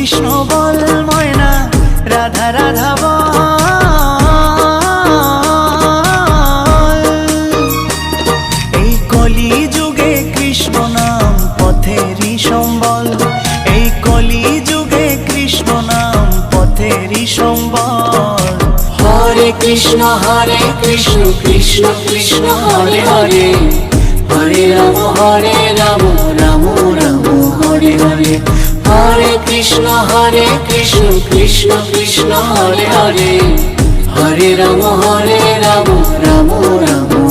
কৃষ্ণ বল ময়না রাধা রাধা বল। এই কলি যুগে কৃষ্ণ নাম পথেরই সম্বল, এই কলি যুগে কৃষ্ণ নাম পথেরই সম্বল। হরে কৃষ্ণ কৃষ্ণ কৃষ্ণ হরে হরে, হরে রাম রাম রাম হরে হরে। হরে কৃষ্ণ কৃষ্ণ কৃষ্ণ হরে হরে, হরে রাম রাম রাম